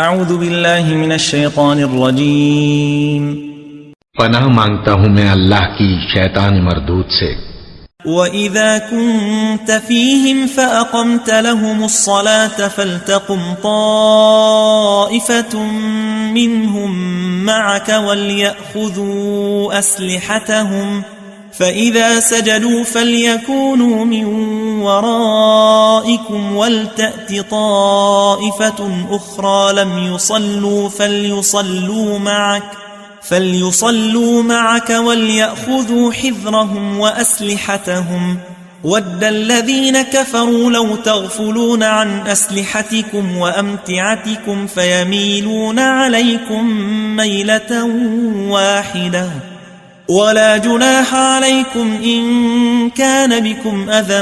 اعوذ باللہ من الشیطان الرجیم پناہ مانگتا ہوں میں اللہ کی شیطان مردود سے۔ وَإِذَا كُنْتَ فِيهِمْ فَأَقَمْتَ لَهُمُ الصَّلَاةَ فَلْتَقُمْ طَائِفَةٌ مِّنْهُمْ مَعَكَ وَلْيَأْخُذُوا أَسْلِحَتَهُمْ فَإِذَا سَجَدُوا فَلْيَكُونُوا مِنْ وَرَائِكُمْ وَلْتَأْتِ طَائِفَةٌ أُخْرَى لَمْ يُصَلُّوا فَلْيُصَلُّوا مَعَكَ وَلْيَأْخُذُوا حِذْرَهُمْ وَأَسْلِحَتَهُمْ وَدَّ الَّذِينَ كَفَرُوا لَوْ تَغْفُلُونَ عَنْ أَسْلِحَتِكُمْ وَأَمْتِعَتِكُمْ فَيَمِيلُونَ عَلَيْكُمْ مَيْلَةً وَاحِدَةً ولا جناح عليكم إن كان بكم أذى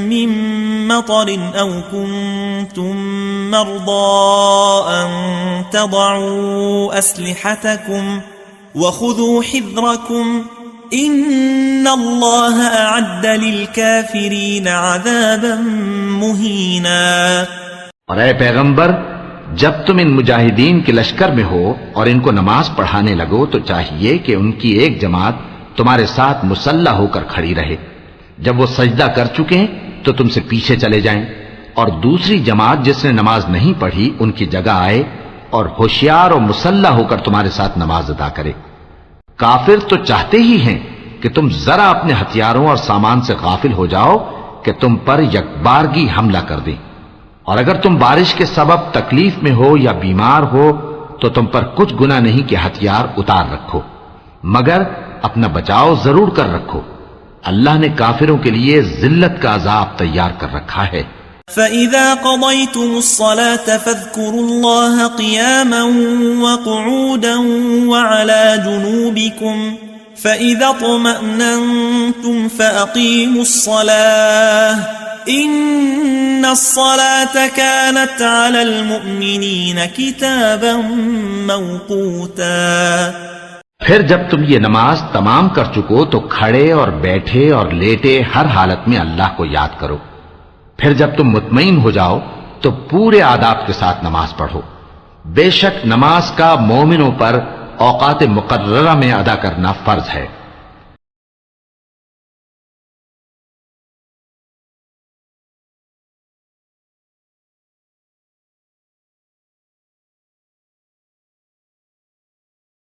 من مطر أو كنتم مرضى أن تضعوا أسلحتكم وخذوا حذركم إن الله أعد للكافرين عذابا مهينا۔ اور اے پیغمبر، جب تم ان مجاہدین کے لشکر میں ہو اور ان کو نماز پڑھانے لگو تو چاہیے کہ ان کی ایک جماعت تمہارے ساتھ مسلح ہو کر کھڑی رہے، جب وہ سجدہ کر چکے تو تم سے پیچھے چلے جائیں، اور دوسری جماعت جس نے نماز نہیں پڑھی ان کی جگہ آئے اور ہوشیار اور مسلح ہو کر تمہارے ساتھ نماز ادا کرے۔ کافر تو چاہتے ہی ہیں کہ تم ذرا اپنے ہتھیاروں اور سامان سے غافل ہو جاؤ کہ تم پر یکبارگی حملہ کر دیں، اور اگر تم بارش کے سبب تکلیف میں ہو یا بیمار ہو تو تم پر کچھ گناہ نہیں کہ ہتھیار اتار رکھو، مگر اپنا بچاؤ ضرور کر رکھو۔ اللہ نے کافروں کے لیے ذلت کا عذاب تیار کر رکھا ہے۔ فَإِذَا قَضَيْتُمُ الصَّلَاةَ فَاذْكُرُوا اللَّهَ قِيَامًا وَقُعُودًا وَعَلَى جُنُوبِكُمْ فَإِذَا اطْمَأْنَنْتُمْ فَأَقِيمُوا الصَّلَاةَ إِنَّ الصَّلَاةَ كَانَتْ عَلَى الْمُؤْمِنِينَ كِتَابًا مَوْقُوتًا۔ پھر جب تم یہ نماز تمام کر چکو تو کھڑے اور بیٹھے اور لیٹے ہر حالت میں اللہ کو یاد کرو، پھر جب تم مطمئن ہو جاؤ تو پورے آداب کے ساتھ نماز پڑھو۔ بے شک نماز کا مومنوں پر اوقات مقررہ میں ادا کرنا فرض ہے۔